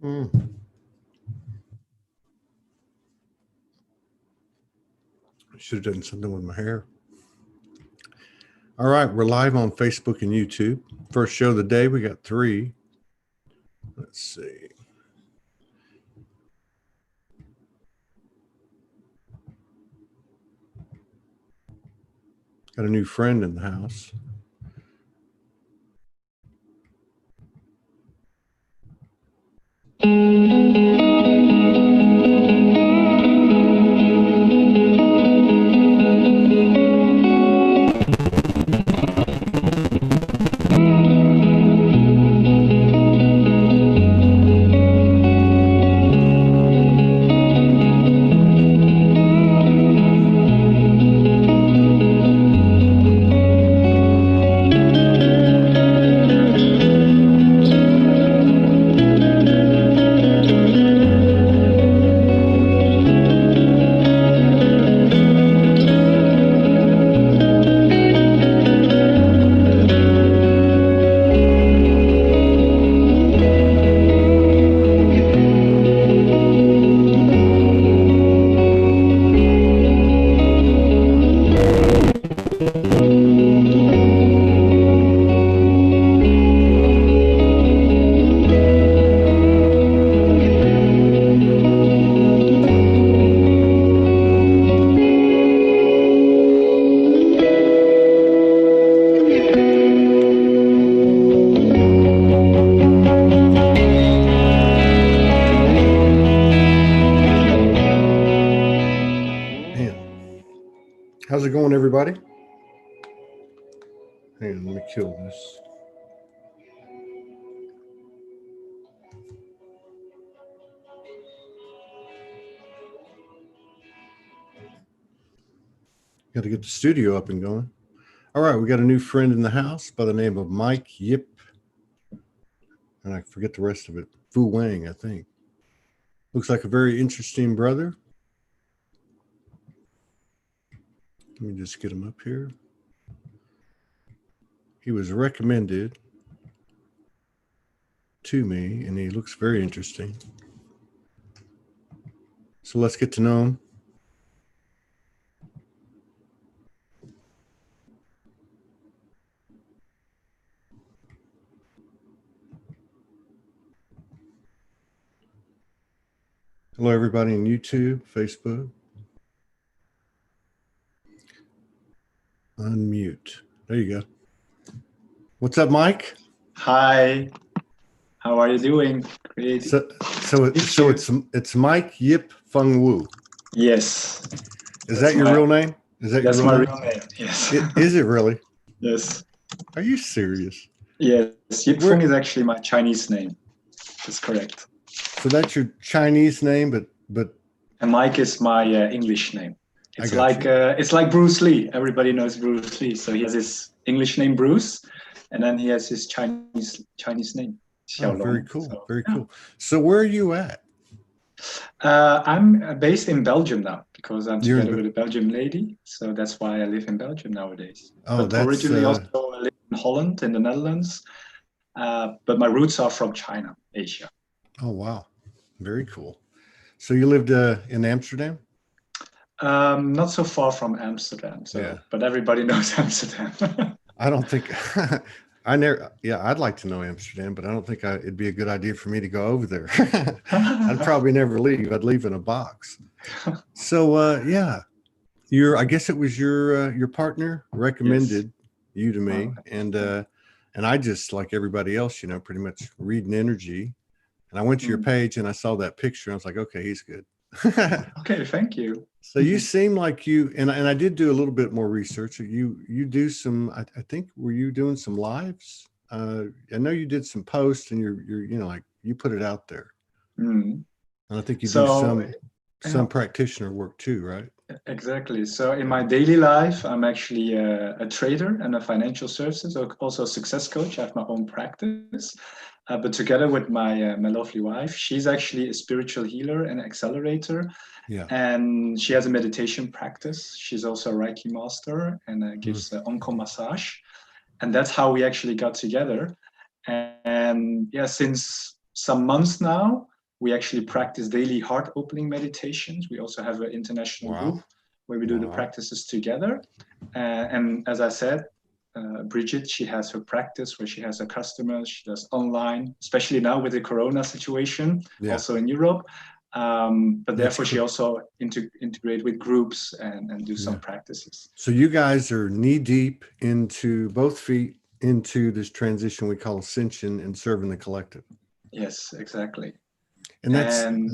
Mm. I should have done something with my hair. All right, we're live on Facebook and YouTube. First show of the day, we got 3. Let's see. Got a new friend in the house. How's it going, everybody? Hang on, let me kill this. Got to get the studio up and going. All right, we got a new friend in the house by the name of Mike Yip. And I forget the rest of it. Fu Wang, I think. Looks like a very interesting brother. Let me just get him up here. He was recommended to me, and he looks very interesting. So let's get to know him. Hello, everybody on YouTube, Facebook. Unmute. There you go. What's up, Mike? Hi. How are you doing? Great. So it's Mike Yip Fung Wu. Yes. Is that your real name? Is that that's your my real name? real name? Yes. Is it really? Yes. Are you serious? Yes. Yip Fung is actually my Chinese name. That's correct. So that's your Chinese name, but. And Mike is my English name. It's like Bruce Lee. Everybody knows Bruce Lee. So he has his English name Bruce, and then he has his Chinese name. Oh, very cool. So, very cool. So where are you at? I'm based in Belgium now because I'm together with a Belgian lady. So that's why I live in Belgium nowadays. Oh, but originally also I live in Holland, in the Netherlands. But my roots are from China, Asia. Oh, wow. Very cool. So you lived in Amsterdam? Not so far from Amsterdam. So, yeah. But everybody knows Amsterdam. I don't think I'd like to know Amsterdam, but I don't think it'd be a good idea for me to go over there. I'd probably never leave. I'd leave in a box. So, yeah, I guess it was your partner recommended you to me. And I just, like everybody else, pretty much reading energy. And I went to your page and I saw that picture. And I was like, okay, he's good. Okay, thank you. So you seem like you, and I did do a little bit more research. You do some, I think, were you doing some lives? I know you did some posts, and you're like you put it out there. And I think you do some practitioner work too, right? Exactly. So in my daily life, I'm actually a trader and a financial services, also a success coach. I have my own practice. But together with my lovely wife, she's actually a spiritual healer and accelerator. Yeah. And she has a meditation practice. She's also a Reiki master and gives onco massage. And that's how we actually got together. And yeah, since some months now, we actually practice daily heart opening meditations. We also have an international group where we do the practices together. And as I said, Bridget, she has her practice where she has her customers. She does online, especially now with the Corona situation, also in Europe. But therefore, she also integrate with groups and do some practices. So you guys are knee deep into both feet into this transition we call ascension and serving the collective. Yes, exactly. And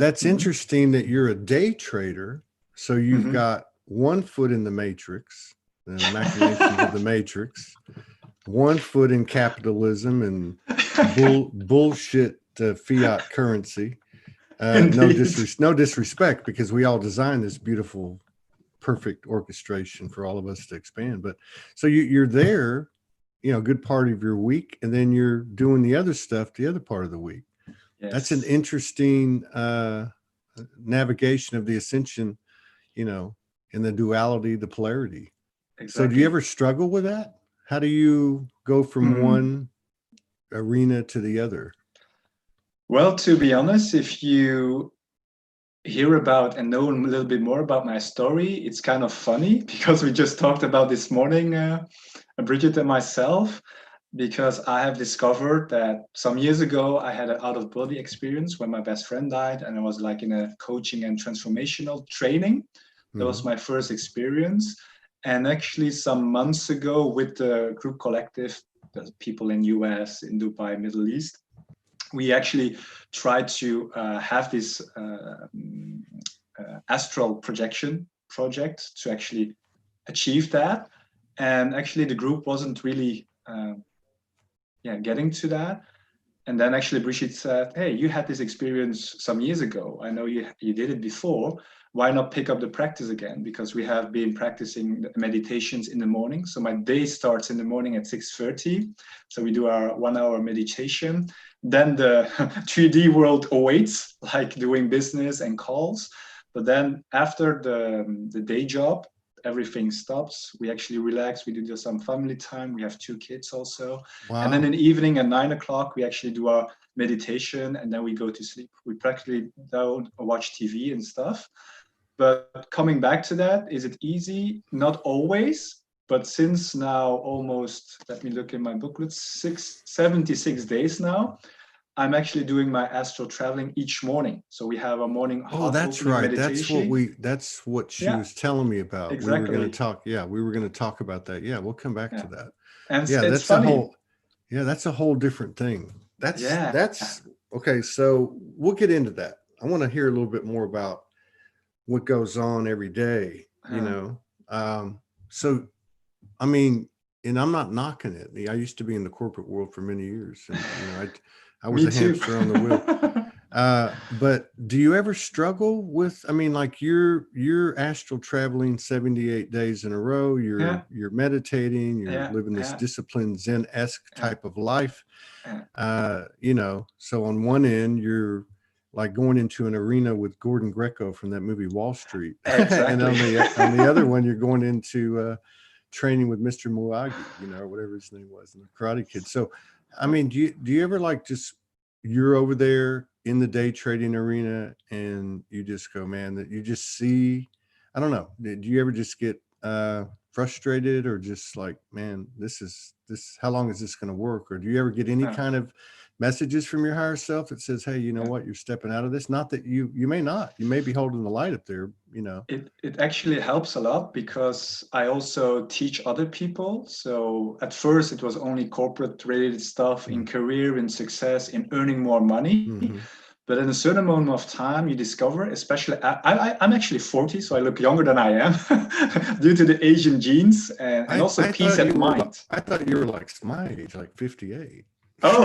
that's interesting that you're a day trader. So you've got one foot in the matrix, the machinations of the matrix, one foot in capitalism and bullshit fiat currency. No disrespect, because we all designed this beautiful, perfect orchestration for all of us to expand. But so you're there, you know, a good part of your week, and then you're doing the other stuff the other part of the week. Yes. That's an interesting navigation of the ascension, you know, in the duality, the polarity. Exactly. So do you ever struggle with that? How do you go from one arena to the other? Well, to be honest, if you hear about and know a little bit more about my story, it's kind of funny, because we just talked about this morning, Bridget and myself, because I have discovered that some years ago I had an out-of-body experience when my best friend died, and I was like in a coaching and transformational training. That was my first experience. And actually some months ago with the group collective, the people in US, in Dubai, Middle East, we actually tried to have this astral projection project to actually achieve that. And actually the group wasn't really getting to that. And then actually Brigitte said, hey, you had this experience some years ago. I know you did it before. Why not pick up the practice again? Because we have been practicing meditations in the morning. So my day starts in the morning at 6:30. So we do our 1 hour meditation. Then the 3D world awaits, like doing business and calls. But then after the day job, everything stops. We actually relax. We do some family time. We have 2 kids also. Wow. And then in the evening at 9 o'clock, we actually do our meditation, and then we go to sleep. We practically don't watch TV and stuff. But coming back to that, is it easy? Not always. But since now almost, let me look in my booklet, 76 days now, I'm actually doing my astral traveling each morning. So we have a morning. Oh, that's right. Meditation. That's what she was telling me about. Exactly. We were going to talk. Yeah, we were going to talk about that. Yeah, we'll come back to that. And that's funny. That's a whole different thing. That's okay. So we'll get into that. I want to hear a little bit more about what goes on every day, you know? So, I mean, and I'm not knocking it. I used to be in the corporate world for many years. And, you know, I was a hamster on the wheel. But do you ever struggle with, I mean, like you're astral traveling 78 days in a row, you're meditating, you're living this disciplined Zen-esque type of life. You know, so on one end, you're like going into an arena with Gordon Greco from that movie Wall Street. Exactly. And on the other one, you're going into training with Mr. Miyagi, you know, or whatever his name was in the Karate Kid. So, I mean, do you ever like just, you're over there in the day trading arena and you just go, man, that you just see, I don't know, do you ever just get frustrated or just like, man, how long is this going to work? Or do you ever get any kind of messages from your higher self that says, hey, you know what, you're stepping out of this? Not that you may be holding the light up there, you know. It actually helps a lot, because I also teach other people. So at first it was only corporate related stuff in career, in success, in earning more money. But in a certain moment of time, you discover, especially, I'm actually 40, so I look younger than I am due to the Asian genes and also peace of mind. I thought you were like my age, like 58. Oh,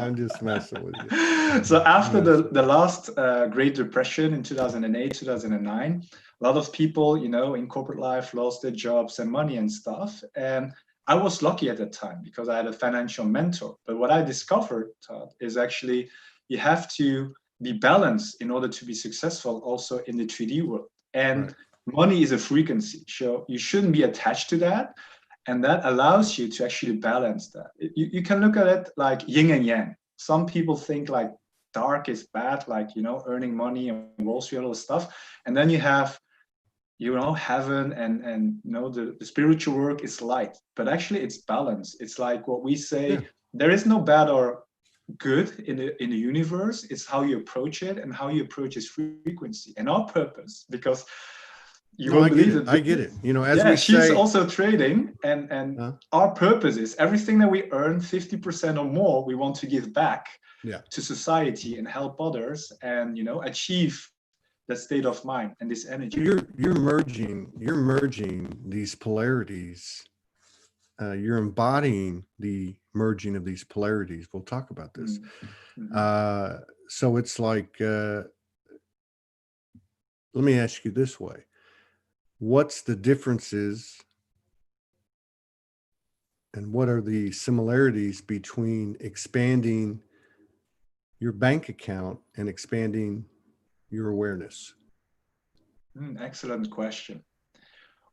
I'm just messing with you. So after the last Great Depression in 2008, 2009, a lot of people, you know, in corporate life lost their jobs and money and stuff. And I was lucky at that time because I had a financial mentor. But what I discovered, Todd, is actually you have to be balanced in order to be successful also in the 3D world. And money is a frequency. So you shouldn't be attached to that. And that allows you to actually balance that. You can look at it like yin and yang. Some people think like darkest bad, like, earning money and Wall Street, all this stuff. And then you have, heaven and the spiritual work is light, but actually it's balance. It's like what we say, there is no bad or good in the universe. It's how you approach it, and how you approach its frequency and our purpose, because you won't believe it. I get it. As we she's say, also trading, and our purpose is everything that we earn, 50% or more, we want to give back to society and help others, and achieve that state of mind and this energy. You're merging these polarities. You're embodying the merging of these polarities. We'll talk about this. So it's like, let me ask you this way. What's the differences and what are the similarities between expanding your bank account and expanding your awareness? Excellent question.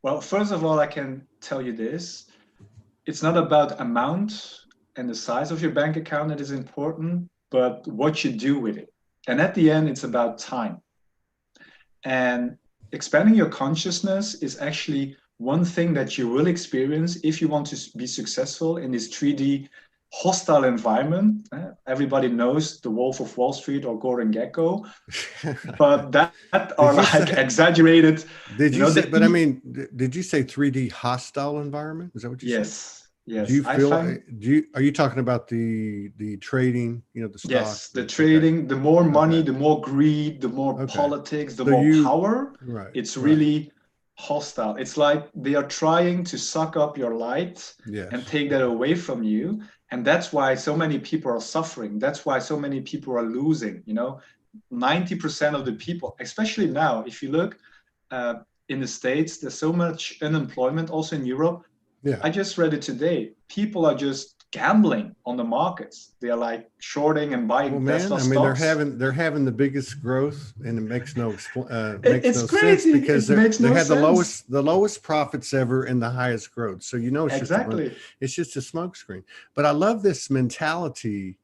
Well, first of all, I can tell you this. It's not about amount and the size of your bank account that is important, but what you do with it. And at the end, it's about time. And expanding your consciousness is actually one thing that you will experience if you want to be successful in this 3D hostile environment. Everybody knows the Wolf of Wall Street or Gordon Gekko, but that are like exaggerated. Did you say? But I mean, did you say 3D hostile environment? Is that what you said? Yes. Do you feel? Are you talking about the trading? The stock. Yes, the trading. The more money, the more greed, the more politics, the more power. Right. It's really hostile. It's like they are trying to suck up your light and take that away from you. And that's why so many people are suffering. That's why so many people are losing. 90% of the people, especially now, if you look in the States, there's so much unemployment, also in Europe. I just read it today. People are just gambling on the markets. They are like shorting and buying Tesla stocks. They're having the biggest growth, and it makes no it's no crazy. sense because they had the lowest profits ever and the highest growth. So it's just a smokescreen. But I love this mentality.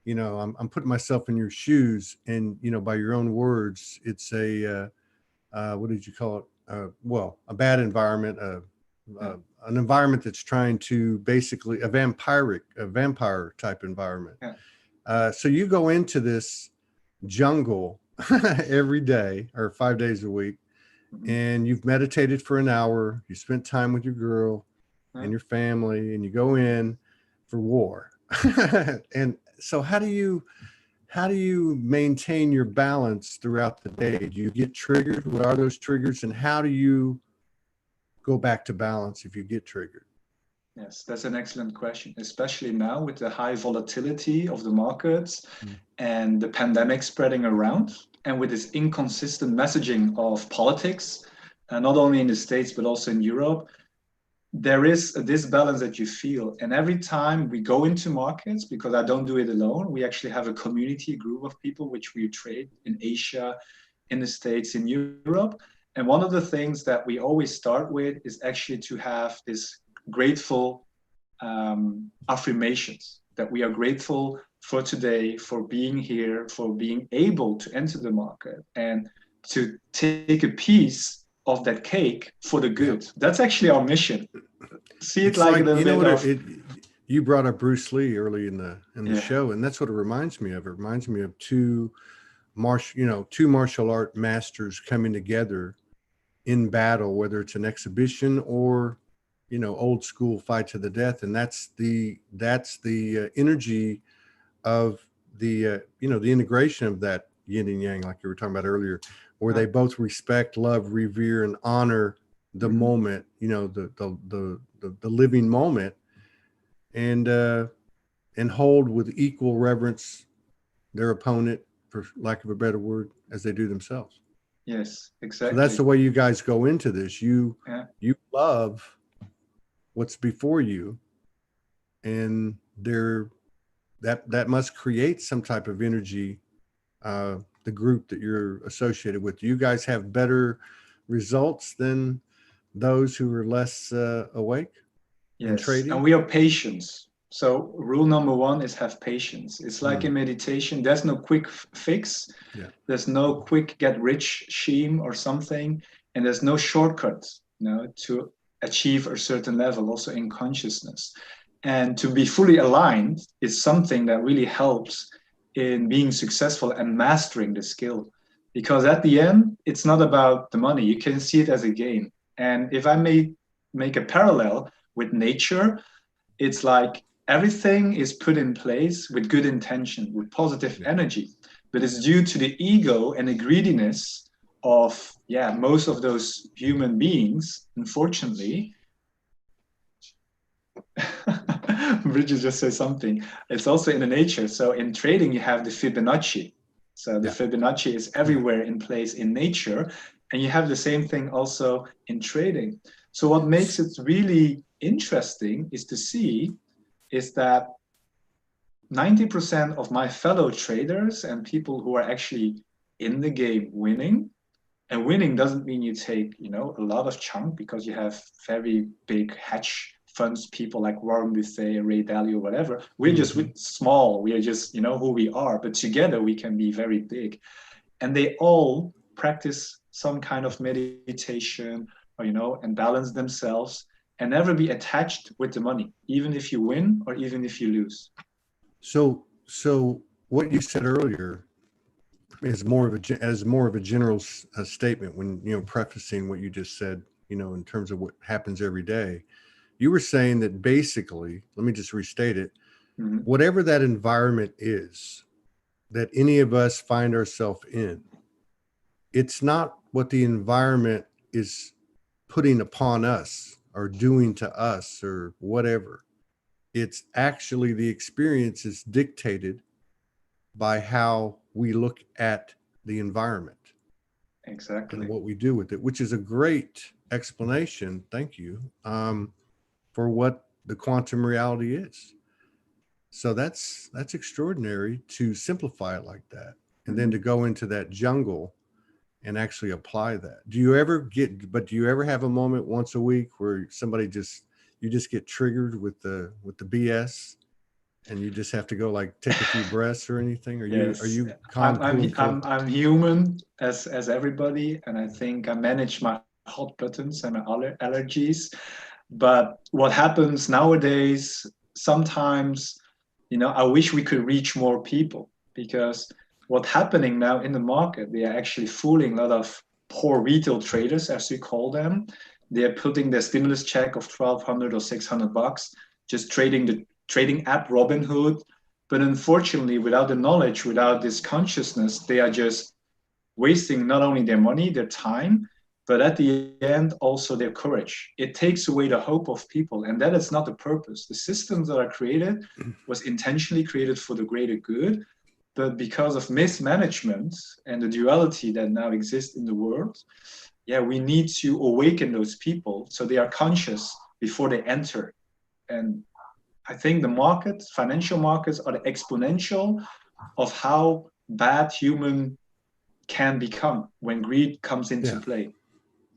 I'm putting myself in your shoes, and by your own words, it's a what did you call it? A bad environment. An environment that's trying to basically a vampire type environment. So you go into this jungle every day or 5 days a week, and you've meditated for an hour, you spent time with your girl and your family, and you go in for war. And so how do you maintain your balance throughout the day? Do you get triggered? What are those triggers, and how do you go back to balance if you get triggered? Yes, that's an excellent question, especially now with the high volatility of the markets and the pandemic spreading around, and with this inconsistent messaging of politics, not only in the States, but also in Europe. There is a disbalance that you feel. And every time we go into markets, because I don't do it alone, we actually have a community, group of people, which we trade in Asia, in the States, in Europe. And one of the things that we always start with is actually to have this grateful affirmations, that we are grateful for today, for being here, for being able to enter the market and to take a piece of that cake for the good. That's actually our mission. See it like a little bit of... You brought up Bruce Lee early in the show, and that's what it reminds me of. It reminds me of two martial art masters coming together in battle, whether it's an exhibition or old school fight to the death. And that's the energy of the the integration of that yin and yang, like you were talking about earlier, where they both respect, love, revere, and honor the moment, the living moment, and hold with equal reverence their opponent, for lack of a better word, as they do themselves. Yes, exactly. So that's the way you guys go into this. You love what's before you, and that must create some type of energy. The group that you're associated with, do you guys have better results than those who are less awake? Yes, and we are patients. So rule number one is have patience. It's like in meditation, there's no quick fix. Yeah. There's no quick get rich scheme or something. And there's no shortcut, to achieve a certain level also in consciousness. And to be fully aligned is something that really helps in being successful and mastering the skill. Because at the end, it's not about the money. You can see it as a game. And if I may make a parallel with nature, it's like everything is put in place with good intention, with positive energy, but it's due to the ego and the greediness of most of those human beings, unfortunately. Bridget just said something. It's also in the nature. So in trading, you have the Fibonacci. So the Fibonacci is everywhere in place in nature, and you have the same thing also in trading. So what makes it really interesting is to see is that 90% of my fellow traders and people who are actually in the game winning, and winning doesn't mean you take, a lot of chunk, because you have very big hedge funds, people like Warren Buffett, Ray Dalio, whatever. We're just small. We are just, who we are. But together we can be very big. And they all practice some kind of meditation, or, and balance themselves, and never be attached with the money, even if you win or even if you lose. So what you said earlier is more of a general statement when, prefacing what you just said, in terms of what happens every day. You were saying that basically, let me just restate it, whatever that environment is that any of us find ourselves in, it's not what the environment is putting upon us or doing to us or whatever. It's actually the experience is dictated by how we look at the environment. Exactly. And what we do with it, which is a great explanation. Thank you. For what the quantum reality is. So that's extraordinary to simplify it like that. And then to go into that jungle and actually apply that. Do you ever have a moment once a week where you just get triggered with the BS and you just have to go like take a few breaths or anything? Are you calm? I'm human as everybody, and I think I manage my hot buttons and my allergies. But what happens nowadays, sometimes, I wish we could reach more people, because what's happening now in the market, they are actually fooling a lot of poor retail traders, as we call them. They're putting their stimulus check of $1,200 or $600, just trading the trading app Robinhood. But unfortunately, without the knowledge, without this consciousness, they are just wasting not only their money, their time, but at the end, also their courage. It takes away the hope of people, and that is not the purpose. The systems that are created was intentionally created for the greater good, but because of mismanagement and the duality that now exists in the world, we need to awaken those people so they are conscious before they enter. And I think the financial markets are the exponential of how bad human can become when greed comes into play.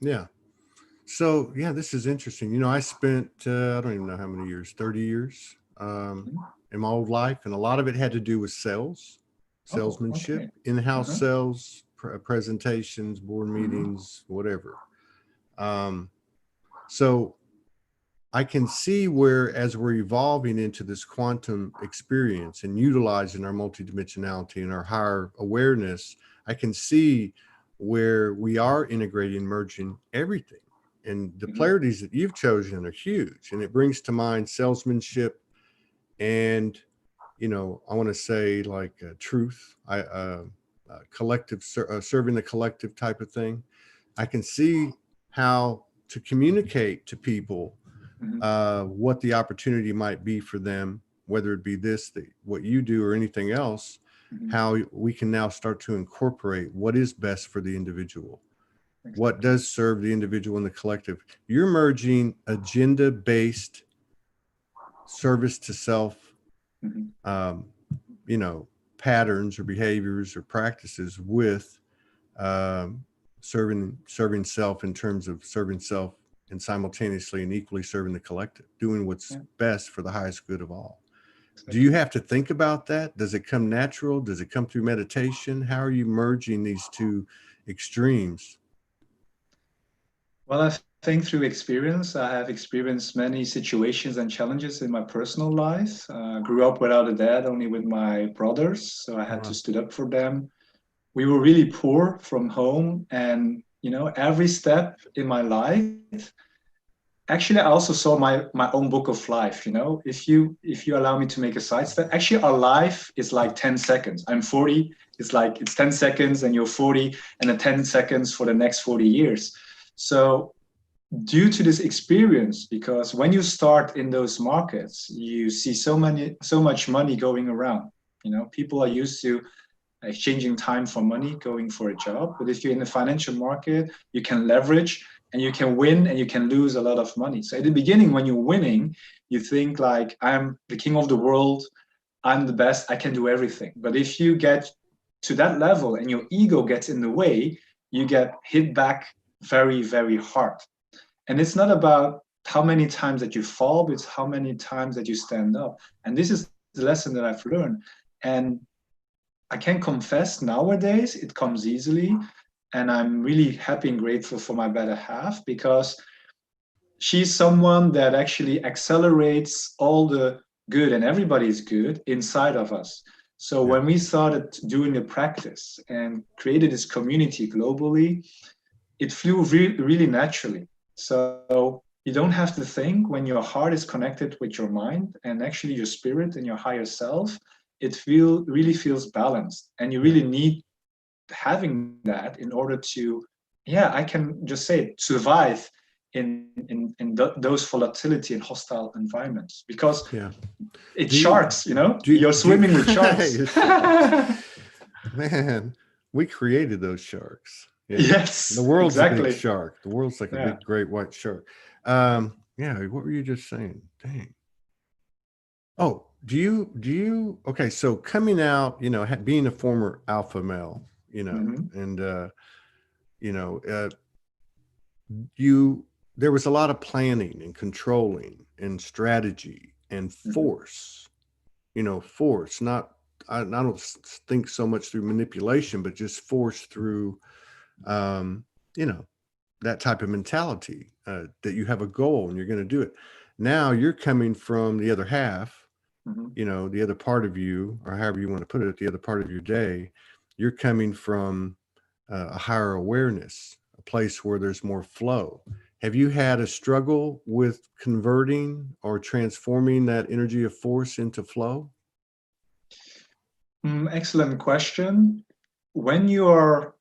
Yeah. So, this is interesting. I spent, I don't even know how many years, 30 years in my old life. And a lot of it had to do with salesmanship, in-house sales, presentations, board meetings, whatever. So I can see where, as we're evolving into this quantum experience and utilizing our multidimensionality and our higher awareness, I can see where we are integrating, merging everything. And the polarities that you've chosen are huge. And it brings to mind salesmanship and, I want to say like truth, collective, serving the collective type of thing. I can see how to communicate to people what the opportunity might be for them, whether it be what you do or anything else, how we can now start to incorporate what is best for the individual, what does serve the individual and the collective. You're merging agenda-based service to self, patterns or behaviors or practices with serving self in terms of serving self and simultaneously and equally serving the collective, doing what's best for the highest good of all. Do you have to think about that? Does it come natural? Does it come through meditation? How are you merging these two extremes? Well, I think through experience, I have experienced many situations and challenges in my personal life. Grew up without a dad, only with my brothers, so I had to Wow. stood up for them. We were really poor from home, and every step in my life. Actually, I also saw my own book of life. If you allow me to make a sidestep, actually, our life is like 10 seconds. I'm 40. It's 10 seconds, and you're 40, and then 10 seconds for the next 40 years. So due to this experience, because when you start in those markets, you see so much money going around. People are used to exchanging time for money, going for a job. But if you're in the financial market, you can leverage and you can win and you can lose a lot of money. So at the beginning, when you're winning, you think like, I'm the king of the world, I'm the best, I can do everything. But if you get to that level and your ego gets in the way, you get hit back very, very hard. And it's not about how many times that you fall, but it's how many times that you stand up. And this is the lesson that I've learned. And I can confess nowadays it comes easily. And I'm really happy and grateful for my better half, because she's someone that actually accelerates all the good, and everybody is good inside of us. So Yeah. when we started doing the practice and created this community globally, it flew really naturally. So you don't have to think. When your heart is connected with your mind and actually your spirit and your higher self, it really feels balanced. And you really need having that in order to, I can just say it, survive those volatility and hostile environments, because Yeah. it's Do you, sharks, you're swimming with sharks. Man, we created those sharks. Yeah. The Yes, world's a big exactly. shark. The world's like a Yeah. big, great white shark. Yeah. What were you just saying? Dang. Oh, okay. So coming out, being a former alpha male, Mm-hmm. and, you know, uh, there was a lot of planning and controlling and strategy and Mm-hmm. force, force, not, I don't think so much through manipulation, but just force through, um, you know, that type of mentality, that you have a goal and you're going to do it. Now you're coming from the other half, Mm-hmm. the other part of you, or however you want to put it, the other part of your day. You're coming from a higher awareness, a place where there's more flow. Have you had a struggle with converting or transforming that energy of force into flow? Excellent question. When you are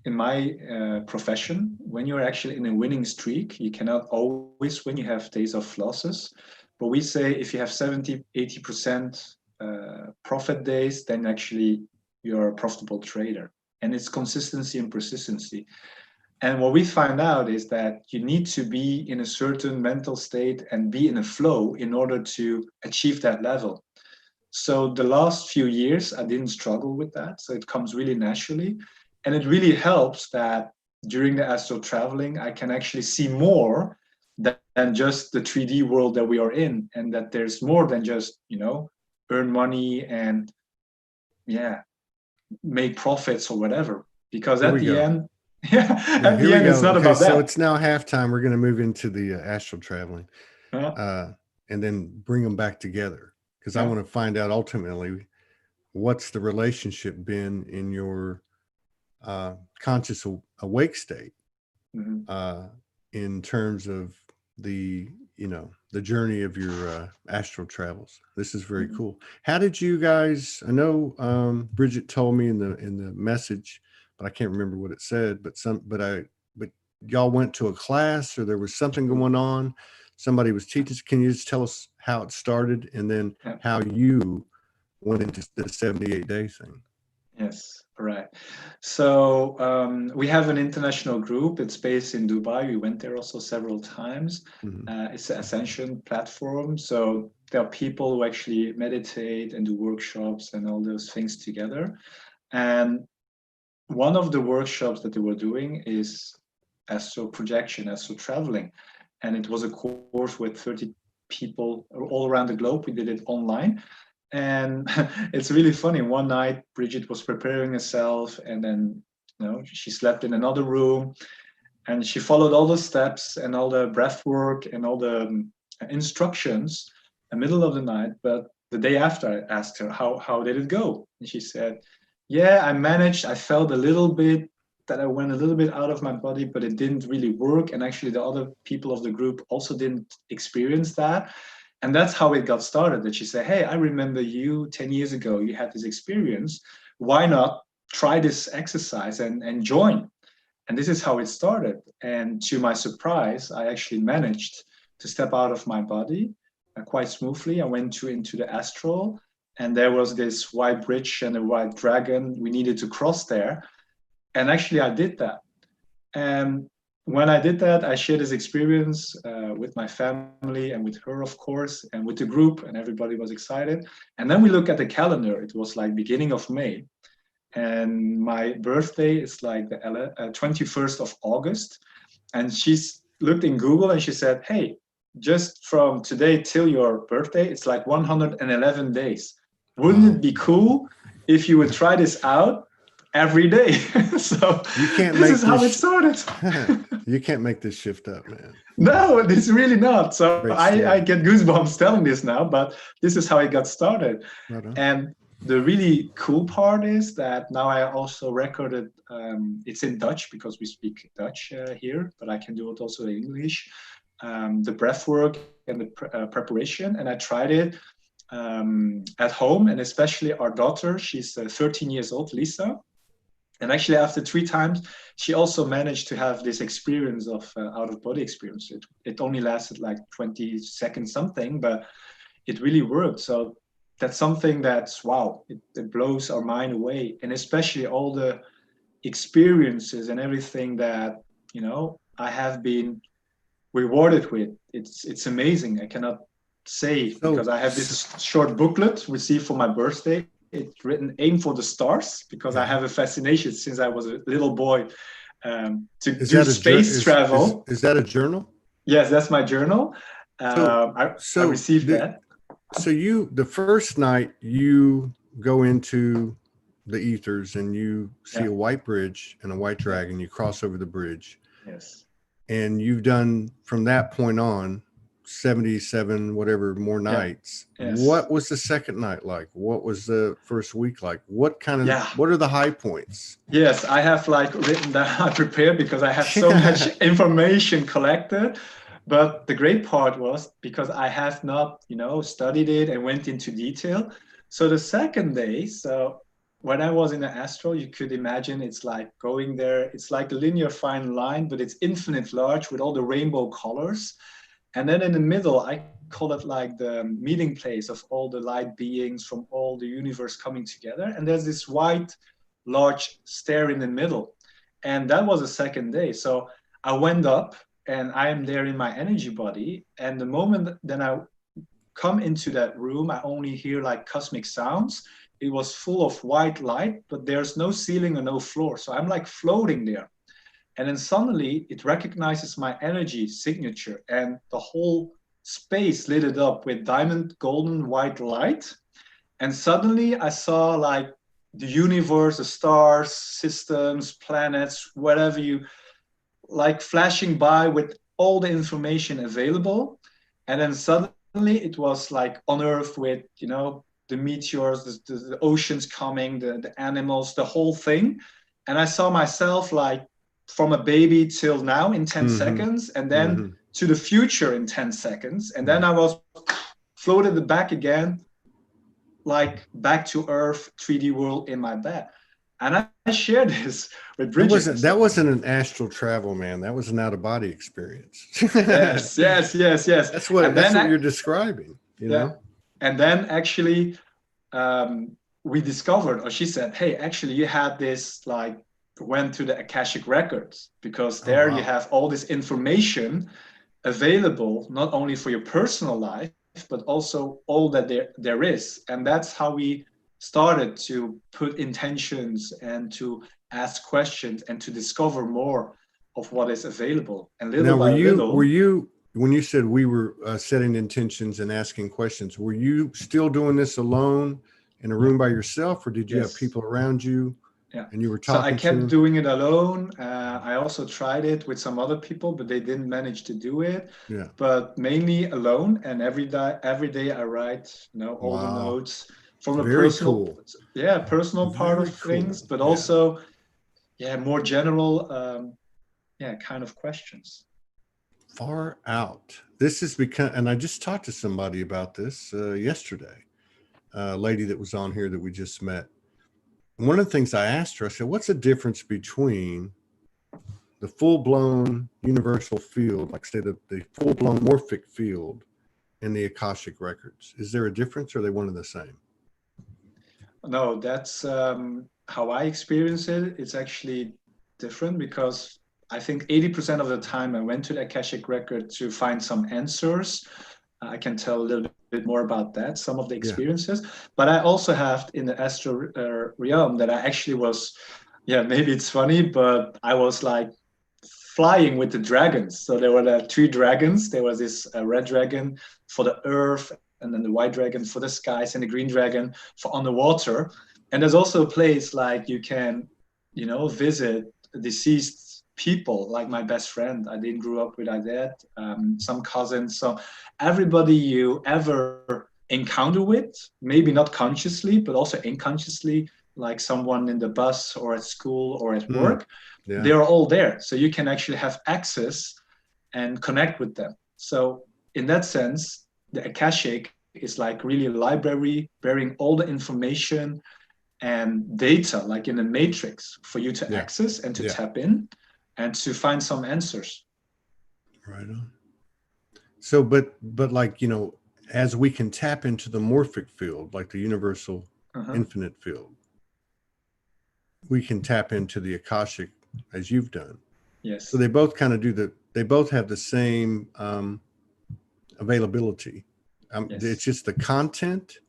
in my profession, when you're actually in a winning streak, you cannot always win. You have days of losses. But we say if you have 70, 80% profit days, then actually you're a profitable trader. And it's consistency and persistency. And what we find out is that you need to be in a certain mental state and be in a flow in order to achieve that level. So the last few years, I didn't struggle with that. So it comes really naturally. And it really helps that during the astral traveling, I can actually see more than just the 3D world that we are in. And that there's more than just, earn money and, make profits or whatever. Because Here at we the go. end, Yeah, at here the we end, it's go. not Okay, about so that. it's now halftime. We're going to move into the astral traveling, Yeah, uh, and then bring them back together, because I yeah. want to find out ultimately what's the relationship been in your conscious awake state, Mhm. uh, in terms of the the journey of your astral travels. This is very Mhm. cool. How did you guys? I know Bridget told me in the message, but I can't remember what it said. But y'all went to a class, or there was something going on. Somebody was teaching. Can you just tell us how it started, and then Yeah. how you went into the 78-day thing? Yes, right. So we have an international group. It's based in Dubai. We went there also several times. Mhm. It's an Ascension platform. So there are people who actually meditate and do workshops and all those things together. And one of the workshops that they were doing is astral projection, astral traveling. And it was a course with 30 people all around the globe. We did it online. And it's really funny. One night, Bridget was preparing herself, and then she slept in another room, and she followed all the steps and all the breath work and all the instructions in the middle of the night. But the day after, I asked her, how did it go? And she said, yeah, I managed. I felt a little bit that I went a little bit out of my body, but it didn't really work. And actually, the other people of the group also didn't experience that. And that's how it got started, that she said, hey, I remember you 10 years ago, you had this experience. Why not try this exercise and join? And this is how it started. And to my surprise, I actually managed to step out of my body quite smoothly. I went into the Astral, and there was this white bridge and a white dragon. We needed to cross there. And actually, I did that. And when I did that, I shared this experience with my family and with her, of course, and with the group, and everybody was excited. And then we look at the calendar. It was like beginning of May. And my birthday is like the 21st of August. And she's looked in Google and she said, hey, just from today till your birthday, it's like 111 days. Wouldn't it be cool if you would try this out every day? So you can't this is how it started. You can't make this shift up, man. No, it's really not. So I get goosebumps telling this now, but this is how it got started. Right on. And the really cool part is that now I also recorded, it's in Dutch because we speak Dutch here, but I can do it also in English, the breath work and the preparation. And I tried it at home, and especially our daughter, she's 13 years old, Lisa. And actually after 3 times, she also managed to have this experience of out-of-body experience. It only lasted like 20 seconds something, but it really worked. So that's something that's, wow, it blows our mind away. And especially all the experiences and everything that, I have been rewarded with. It's amazing. I cannot say, because I have this short booklet received for my birthday. It's written "Aim for the Stars" because I have a fascination since I was a little boy to do space travel. Is that a journal? Yes, that's my journal. I received that. So the first night you go into the ethers and you see a white bridge and a white dragon, you cross over the bridge. Yes. And you've done from that point on 77 whatever more nights. Yes. What was the second night like? What was the first week like? What are the high points? Yes, I have written down, I prepared because I have so much information collected. But the great part was because I have not, studied it and went into detail. So the second day, so when I was in the Astral, you could imagine it's like going there. It's like a linear fine line, but it's infinite large with all the rainbow colors. And then in the middle, I call it like the meeting place of all the light beings from all the universe coming together. And there's this white, large stair in the middle. And that was the second day. So I went up, and I am there in my energy body. And the moment then I come into that room, I only hear like cosmic sounds. It was full of white light, but there's no ceiling or no floor. So I'm like floating there. And then suddenly it recognizes my energy signature, and the whole space lit it up with diamond, golden, white light. And suddenly I saw like the universe, the stars, systems, planets, whatever you like, flashing by with all the information available. And then suddenly it was like on Earth with, the meteors, the oceans coming, the animals, the whole thing. And I saw myself like from a baby till now in 10 seconds, and then to the future in 10 seconds. And then I was floated back again, like back to Earth, 3D world in my bed. And I shared this with Bridget. That wasn't an astral travel, man. That was an out-of-body experience. Yes. That's what you're describing, know? And then actually we discovered, or she said, hey, actually you had this, like, went to the Akashic records, because there you have all this information available, not only for your personal life, but also all that there is. And that's how we started to put intentions and to ask questions and to discover more of what is available. And little by little, were when you said we were setting intentions and asking questions, were you still doing this alone in a room by yourself, or did you have Yes. people around you Yeah. and you were So I talking to kept them? doing it alone. I also tried it with some other people, but they didn't manage to do it. Yeah. But mainly alone. And every day I write, all the Wow. notes from the Very personal, cool. personal part of Very things, cool. but Yeah. also, more general, kind of questions. Far out. This has become, and I just talked to somebody about this yesterday, a lady that was on here that we just met. And one of the things I asked her, I said, what's the difference between the full-blown universal field, like say the full-blown morphic field, and the akashic records? Is there a difference, or are they one and the same? No, that's how I experience it. It's actually different because I think 80% of the time I went to the Akashic record to find some answers. I can tell a little bit more about that, some of the Yeah. experiences. But I also have in the astral realm that I actually was, maybe it's funny, but I was like flying with the dragons. So there were the three dragons. There was this red dragon for the earth, and then the white dragon for the skies, and the green dragon for on the water. And there's also a place like you can, visit deceased people, like my best friend. I didn't grow up with my dad, some cousins. So everybody you ever encounter with, maybe not consciously, but also unconsciously, like someone in the bus or at school or at work, Yeah. they're all there. So you can actually have access and connect with them. So in that sense, the Akashic is like really a library bearing all the information and data, like in a matrix, for you to access and to tap in and to find some answers. Right on. So, but like, as we can tap into the morphic field, like the universal infinite field, we can tap into the akashic as you've done. Yes. So they both kind of they both have the same availability. Yes. It's just the content,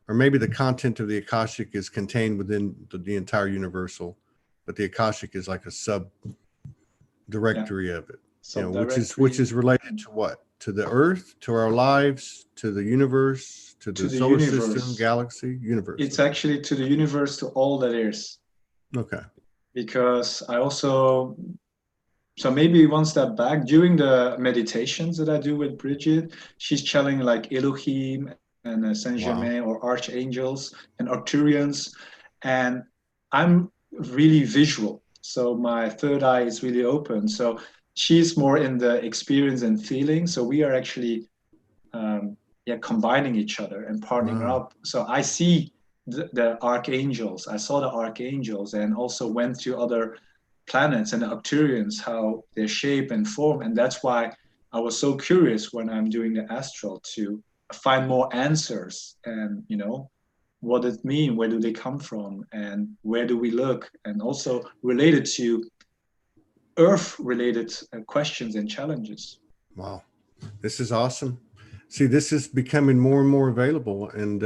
or maybe the content of the akashic is contained within the entire universal, but the akashic is like a sub directory of it, which is related to what? To the earth, to our lives, to the universe, to the solar system, galaxy, universe. It's actually to the universe, to all that is. Okay. Because I also, so maybe one step back, during the meditations that I do with Bridget, she's channeling like Elohim and Saint Germain, or archangels and Arcturians, and I'm really visual. So my third eye is really open. So she's more in the experience and feeling. So we are actually, combining each other and partnering up. So I see the archangels. I saw the archangels, and also went to other planets and the Arcturians, how their shape and form. And that's why I was so curious when I'm doing the astral to find more answers, and what does it mean, where do they come from, and where do we look, and also related to earth related questions and challenges. Wow, this is awesome. See, this is becoming more and more available, and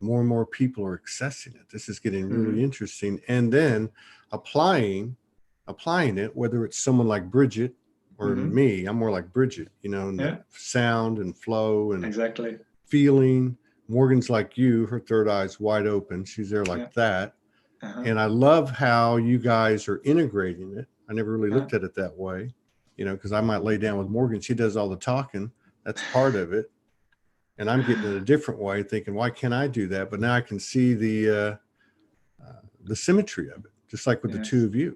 more and more people are accessing it. This is getting really interesting. And then applying it, whether it's someone like Bridget or me. I'm more like Bridget, in the sound and flow and exactly feeling. Morgan's like you, her third eye's wide open. She's there like that. And I love how you guys are integrating it. I never really looked at it that way, because I might lay down with Morgan. She does all the talking. That's part of it. And I'm getting it a different way, thinking, why can't I do that? But now I can see the symmetry of it, just like with the two of you.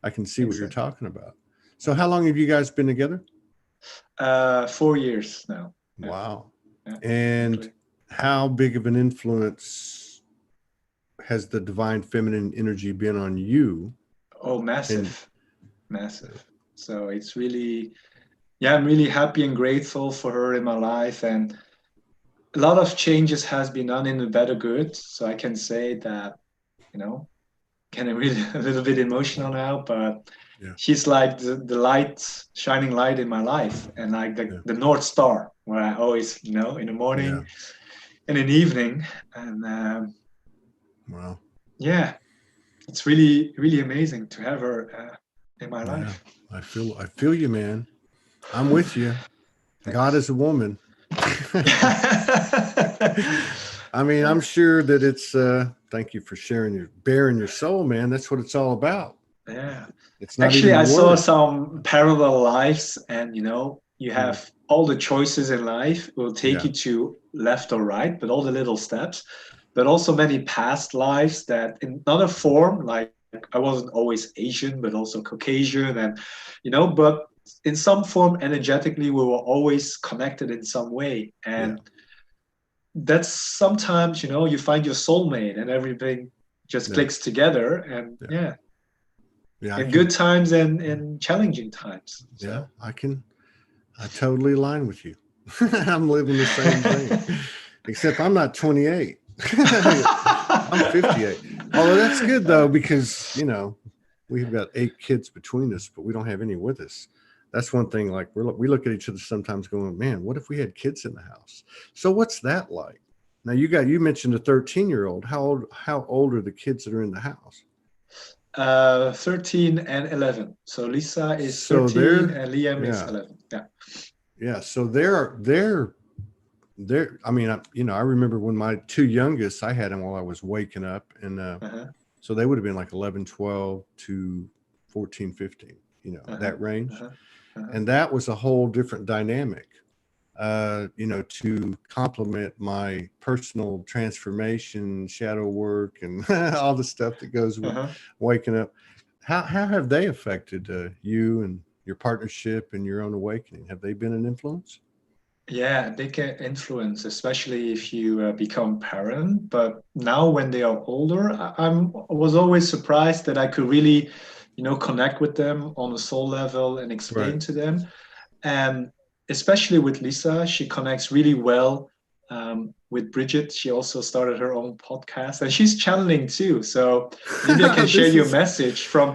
I can see what you're talking about. So how long have you guys been together? 4 years now. Wow. And how big of an influence has the divine feminine energy been on you? Oh, massive. So it's really, I'm really happy and grateful for her in my life. And a lot of changes has been done in the better good. So I can say that, getting really a little bit emotional now, but she's like the light, shining light in my life, and like the North Star, where I always, in the morning and in the evening. And wow. Yeah, it's really, really amazing to have her in my life. I feel you, man. I'm with you. God is a woman. I mean, I'm sure that it's thank you for sharing your bearing your soul, man. That's what it's all about. Yeah. It's not Actually, even I the saw word. some parallel lives, and you Mm, have all the choices in life will take yeah, you to left or right, but all the little steps, but also many past lives that in another form, like I wasn't always Asian, but also Caucasian, and but in some form, energetically, we were always connected in some way. yeah, And that's sometimes, you find your soulmate and everything just yeah, clicks together. And yeah, yeah, yeah. I in can, good times and in challenging times. yeah, So I totally align with you. I'm living the same thing, except I'm not 28. I'm 58. Although that's good though, because we've got 8 kids between us, but we don't have any with us. That's one thing. Like we look at each other sometimes, going, "Man, what if we had kids in the house?" So what's that like? Now you mentioned a 13-year-old. How old are the kids that are in the house? 13 and 11. So Lisa is So 13 they're and Liam is yeah 11. Yeah. yeah. So they're. I mean, I remember when my 2 youngest, I had them while I was waking up, and Uh-huh. so they would have been like 11, 12 to 14, 15, Uh-huh. that range. Uh-huh. Uh-huh. And that was a whole different dynamic, to complement my personal transformation, shadow work, and all the stuff that goes with Uh-huh. waking up. How have they affected you and your partnership and your own awakening? Have they been an influence? Yeah, they can influence, especially if you become parent. But now, when they are older, I was always surprised that I could really, connect with them on a soul level and Right. explain to them. And especially with Lisa, she connects really well with Bridget. She also started her own podcast, and she's channeling too. So maybe I can share This you a is message from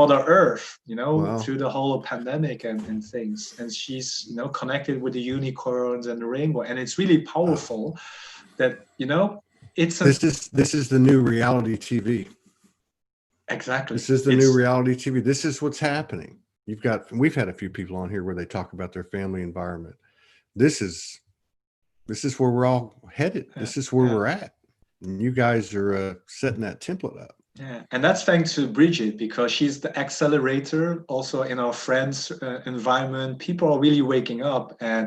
Mother Earth, wow. through the whole pandemic and things. And she's connected with the unicorns and the rainbow, and it's really Wow. powerful that it's an This is the new reality TV. exactly This is the new it's reality TV. This is what's happening. We've had a few people on here where they talk about their family environment. This is this is where we're all headed. yeah, This is where yeah. we're at. And you guys are setting that template up. Yeah, and that's thanks to Bridget because she's the accelerator also in our friends' environment. People are really waking up, and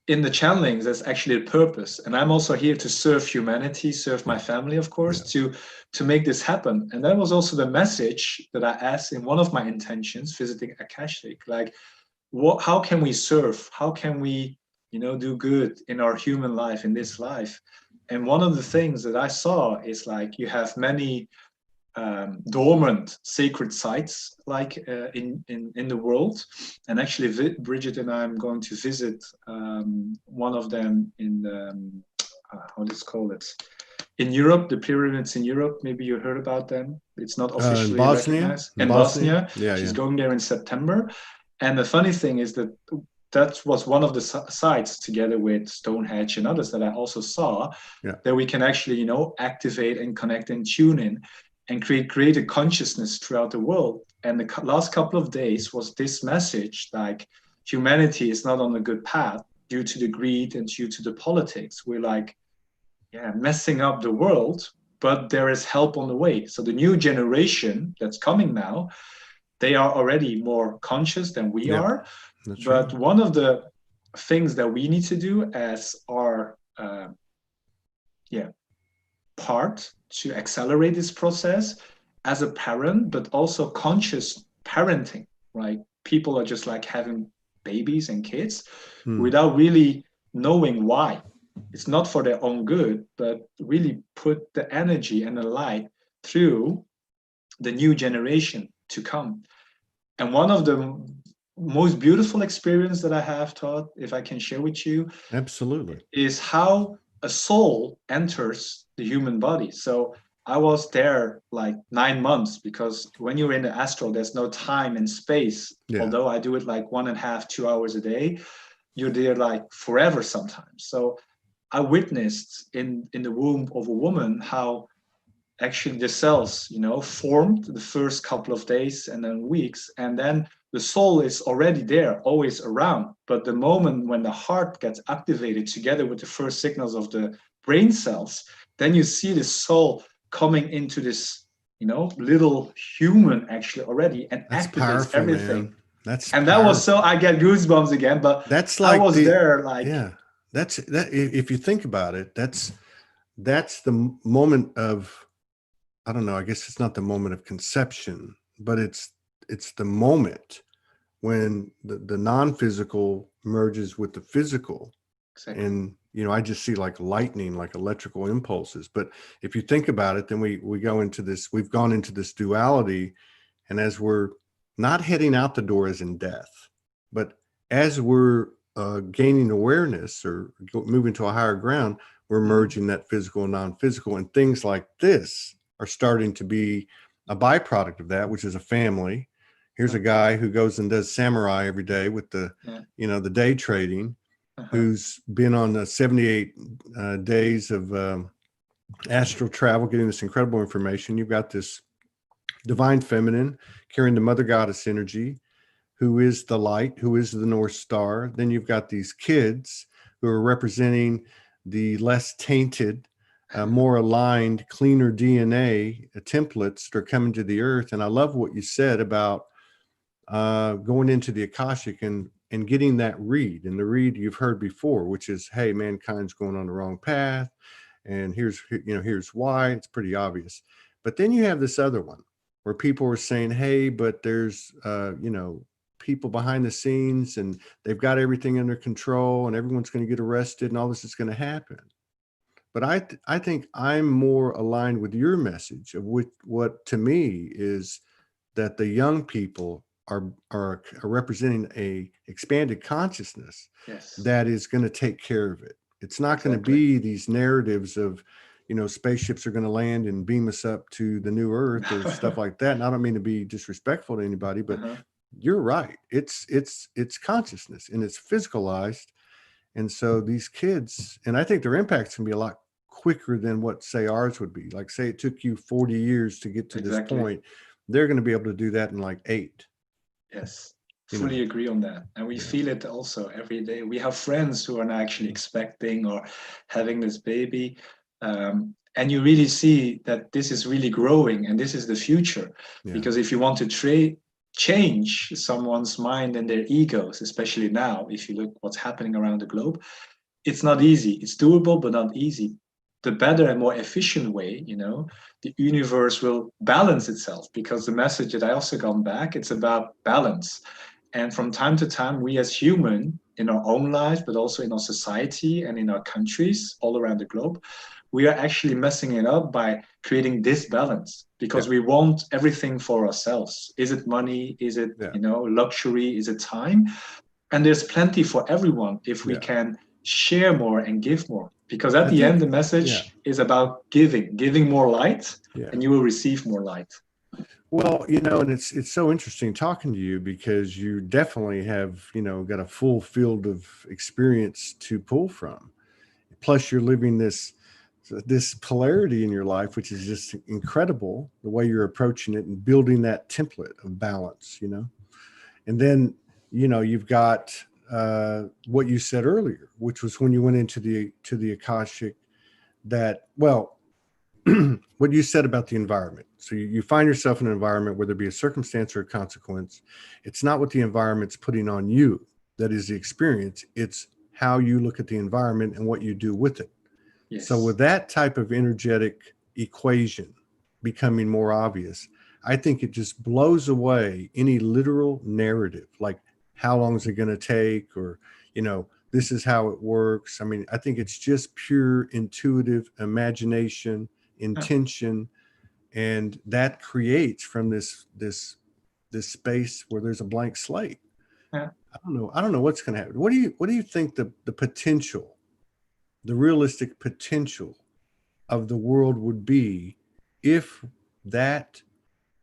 in the channelings, that's actually a purpose. And I'm also here to serve humanity, serve my Yeah. family, of course, Yeah. to make this happen. And that was also the message that I asked in one of my intentions, visiting Akashic. Like, how can we serve? How can we, do good in our human life, in this life? And one of the things that I saw is like you have many dormant sacred sites like in the world. And actually, Bridget and I am going to visit one of them in how does call it in Europe, the pyramids in Europe. Maybe you heard about them. It's not In officially Bosnia, recognized. In Bosnia, yeah, she's yeah, going there in September. And the funny thing is that that was one of the sites, together with Stonehenge and others, that I also saw, yeah, that we can actually, activate and connect and tune in and create a consciousness throughout the world. And the last couple of days was this message, like humanity is not on a good path due to the greed and due to the politics. We're like, yeah, messing up the world, but there is help on the way. So the new generation that's coming now, they are already more conscious than we yeah. are. That's right. But one of the things that we need to do as our yeah part to accelerate this process as a parent, but also conscious parenting, right? People are just like having babies and kids Hmm. without really knowing why. It's not for their own good, but really put the energy and the light through the new generation to come. And one of the most beautiful experience that I have taught, if I can share with you, Absolutely. is how a soul enters the human body. So I was there like 9 months because when you're in the astral, there's no time and space. Yeah. Although I do it like 1.5, 2 hours a day, you're there like forever sometimes. So I witnessed in the womb of a woman how actually the cells, formed the first couple of days and then weeks, and then the soul is already there, always around. But the moment when the heart gets activated together with the first signals of the brain cells, then you see the soul coming into this, little human actually already, and That's activates powerful, everything. man. That's And that was so, powerful. I get goosebumps again, but That's I like was the, there like, yeah, that's that. If you think about it, that's the moment of, I don't know, I guess it's not the moment of conception, but it's the moment when the non-physical merges with the physical. exactly. And I just see like lightning, like electrical impulses. But if you think about it, then we go into this, we've gone into this duality. And as we're not heading out the door as in death, but as we're gaining awareness or moving to a higher ground, we're merging that physical and non-physical, and things like this are starting to be a byproduct of that, which is a family. Here's a guy who goes and does samurai every day with the, the day trading, who's been on the 78 days of astral travel, getting this incredible information. You've got this divine feminine carrying the mother goddess energy, who is the light, who is the North Star. Then you've got these kids who are representing the less tainted, more aligned, cleaner DNA templates that are coming to the earth. And I love what you said about going into the akashic and getting that read. And the read you've heard before, which is, hey, mankind's going on the wrong path, and here's why. It's pretty obvious. But then you have this other one where people are saying, hey, but there's people behind the scenes, and they've got everything under control, and everyone's going to get arrested, and all this is going to happen. But I think I'm more aligned with your message of what to me is that the young people are representing a expanded consciousness that is going to take care of it. It's not going to be these narratives of, spaceships are going to land and beam us up to the new earth or stuff like that. And I don't mean to be disrespectful to anybody, but you're right. It's consciousness, and it's physicalized. And so these kids, and I think their impacts can be a lot quicker than what, say, ours would be. Like, say it took you 40 years to get to this point. They're going to be able to do that in like 8. Yes, fully agree on that. And we feel it also every day. We have friends who are now actually expecting or having this baby. And you really see that this is really growing, and this is the future. Because if you want to change someone's mind and their egos, especially now, if you look what's happening around the globe, it's not easy. It's doable, but not easy. The better and more efficient way, the universe will balance itself, because the message that I also got back, it's about balance. And from time to time, we as human in our own lives, but also in our society and in our countries all around the globe, we are actually messing it up by creating disbalance, because we want everything for ourselves. Is it money? Is it, luxury? Is it time? And there's plenty for everyone if we can share more and give more. Because at the end, the message is about giving more light, and you will receive more light. Well, and it's so interesting talking to you, because you definitely have, got a full field of experience to pull from. Plus you're living this polarity in your life, which is just incredible, the way you're approaching it and building that template of balance, And then, you've got what you said earlier, which was when you went into the akashic, that, well, what you said about the environment. So you find yourself in an environment, whether it be a circumstance or a consequence. It's not what the environment's putting on you that is the experience. It's how you look at the environment and what you do with it. So with that type of energetic equation becoming more obvious, I think it just blows away any literal narrative, like how long is it going to take, or, this is how it works. I mean, I think it's just pure intuitive imagination, intention, and that creates from this space where there's a blank slate. I don't know what's going to happen. What do you think the potential, the realistic potential of the world would be if that,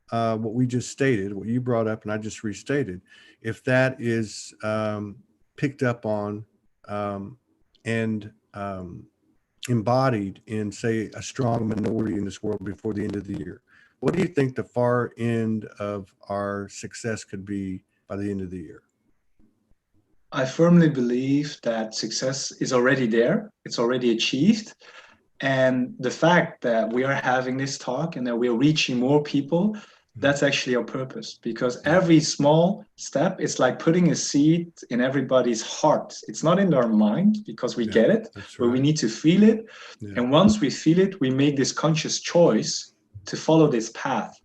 what we just stated, what you brought up and I just restated, if that is picked up on and embodied in, say, a strong minority in this world before the end of the year, what do you think the far end of our success could be by the end of the year? I firmly believe that success is already there, it's already achieved. And the fact that we are having this talk and that we're reaching more people, that's actually our purpose. Because Yeah. every small step is like putting a seed in everybody's heart. It's not in their mind because we Yeah, get it, that's but we right. need to feel it. Yeah. And once we feel it, we make this conscious choice to follow this path.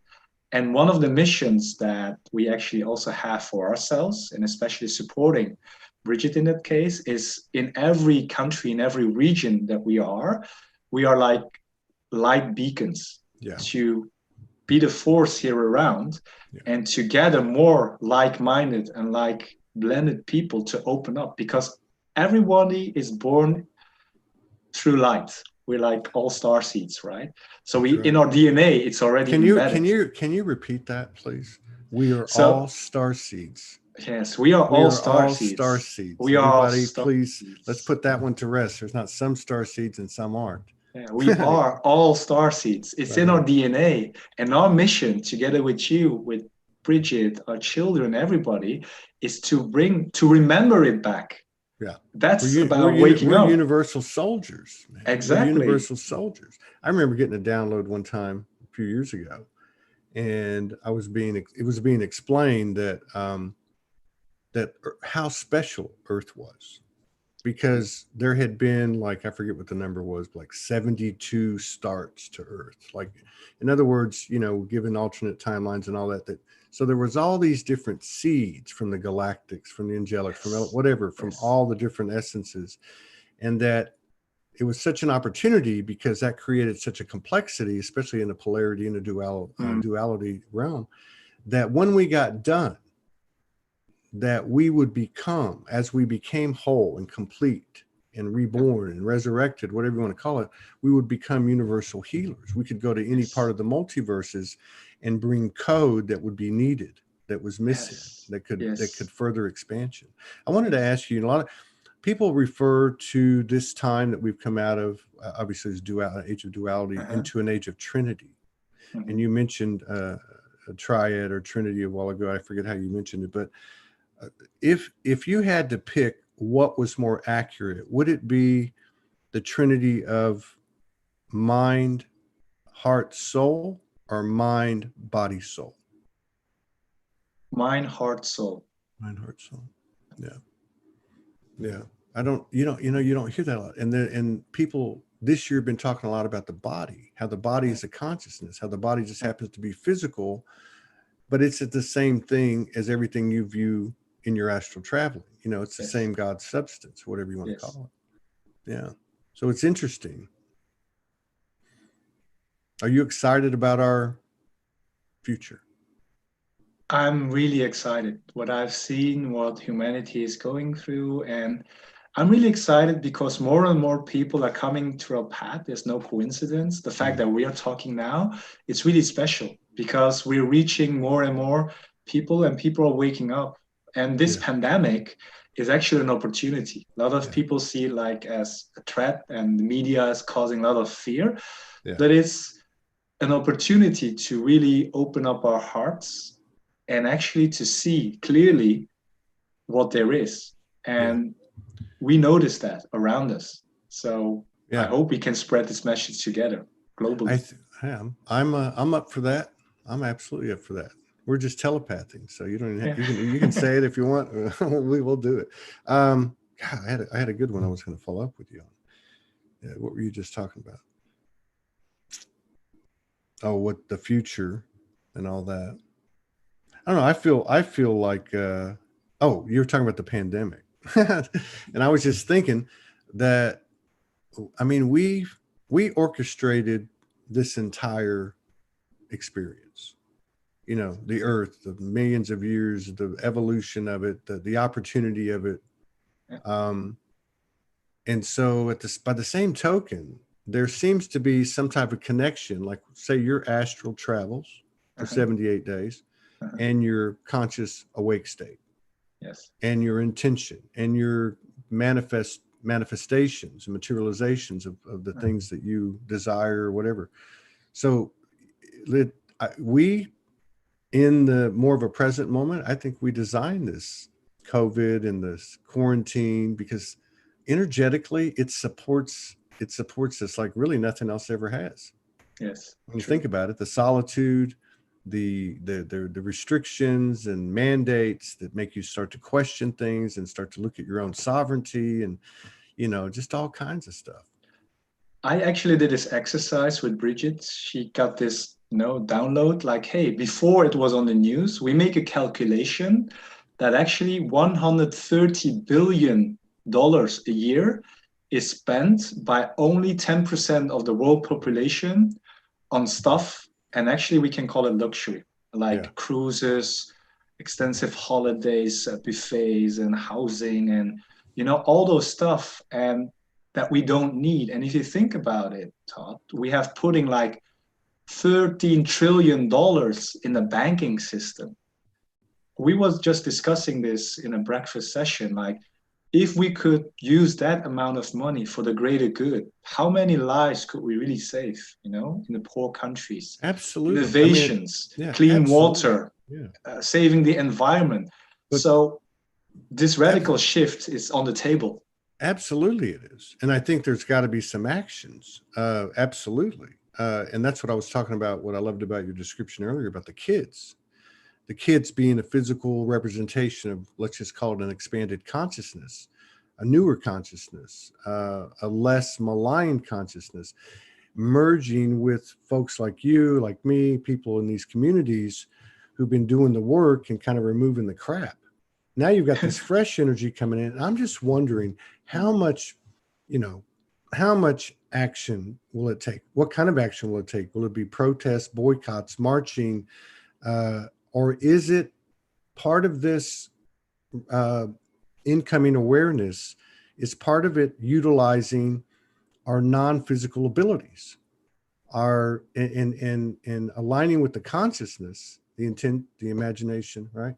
And one of the missions that we actually also have for ourselves, and especially supporting Bridget in that case, is in every country, in every region that we are like light beacons Yeah. to be the force here around, Yeah. and to gather more like-minded and like blended people to open up, because everybody is born through light. We're like all star seeds, right? So That's we, in right. our DNA, it's already Can you can embedded. you can you repeat that, please? We are all So star seeds. yes, we are We all are star all star seeds. seeds. We are all Everybody, star please, let's seeds. put that one to rest. There's not some star seeds and some aren't. Yeah, we are all star seeds. It's Right in our on. DNA. And our mission, together with you, with Bridget, our children, everybody, is to remember it back. Yeah. That's about waking We're up. universal soldiers, man. We're Exactly. universal soldiers. I remember getting a download one time a few years ago, and it was being explained that how special Earth was, because there had been, like, I forget what the number was, like 72 starts to Earth. Like, in other words, given alternate timelines and all that, so there was all these different seeds from the galactics, from the angelics, from Yes. whatever, from Yes. all the different essences. And that it was such an opportunity because that created such a complexity, especially in the polarity and the duality realm, that when we got done, that we would become, as we became whole and complete and reborn and resurrected, whatever you want to call it, we would become universal healers. We could go to any part Yes. of the multiverses and bring code that would be needed, that was missing, Yes. that could Yes. further expansion. I wanted to Yes. ask you, a lot of people refer to this time that we've come out of, obviously, as age of duality, Uh-huh. into an age of Trinity. And Mhm. you mentioned a triad or Trinity a while ago. I forget how you mentioned it, but if you had to pick what was more accurate, would it be the Trinity of mind, heart, soul, or mind, body, soul? Mind, heart, soul. Mind, heart, soul. Yeah. Yeah. I don't, you don't hear that a lot. And people this year have been talking a lot about the body, how the body is a consciousness, how the body just happens to be physical, but it's the same thing as everything you view in your astral traveling. It's the Yes. same God substance, whatever you want to Yes. call it. Yeah. So it's interesting. Are you excited about our future? I'm really excited what I've seen, what humanity is going through, and I'm really excited because more and more people are coming to our path. There's no coincidence. The fact that we are talking now, it's really special because we're reaching more and more people, and people are waking up. And this Yeah. pandemic is actually an opportunity. A lot of Yeah. people see it like as a threat, and the media is causing a lot of fear, Yeah. but it's an opportunity to really open up our hearts and actually to see clearly what there is. Yeah. And we notice that around us. So I Yeah. hope we can spread this message together globally. I am. I'm up for that. I'm absolutely up for that. We're just telepathing, so you don't even Yeah. you can say it if you want. We will do it. God, I had a good one I was going to follow up with you on. Yeah, what were you just talking about? Oh, what the future and all that. I don't know. I feel like oh, you were talking about the pandemic. And I was just thinking that, I mean, we orchestrated this entire experience. The earth, the millions of years, the evolution of it, the opportunity of it. Yeah. And so by the same token, there seems to be some type of connection, like, say, your astral travels for Uh-huh. 78 days Uh-huh. and your conscious awake state Yes. and your intention and your manifestations and materializations of the things that you desire or whatever. So we, in the more of a present moment, I think we designed this COVID and this quarantine because energetically it supports us like really nothing else ever has. Yes. When you True. think about it, the solitude, the restrictions and mandates that make you start to question things and start to look at your own sovereignty and, you know, just all kinds of stuff. I actually did this exercise with Bridget. She got this, download like, hey, before it was on the news, we make a calculation that actually $130 billion a year is spent by only 10% of the world population on stuff. And actually, we can call it luxury, like cruises, extensive holidays, buffets, and housing, and all those stuff. And that we don't need. And if you think about it, Todd, we have putting like $13 trillion in the banking system. We was just discussing this in a breakfast session, like if we could use that amount of money for the greater good, how many lives could we really save, in the poor countries? Absolutely. Innovations, clean water, saving the environment. But so this radical shift is on the table. Absolutely it is. And I think there's got to be some actions. Absolutely. And that's what I was talking about, what I loved about your description earlier about the kids being a physical representation of, let's just call it an expanded consciousness, a newer consciousness, a less maligned consciousness, merging with folks like you, like me, people in these communities who've been doing the work and kind of removing the crap. Now you've got this fresh energy coming in. And I'm just wondering how much action will it take? What kind of action will it take? Will it be protests, boycotts, marching? Or is it part of this incoming awareness? Is part of it utilizing our non-physical abilities, and aligning with the consciousness, the intent, the imagination, right?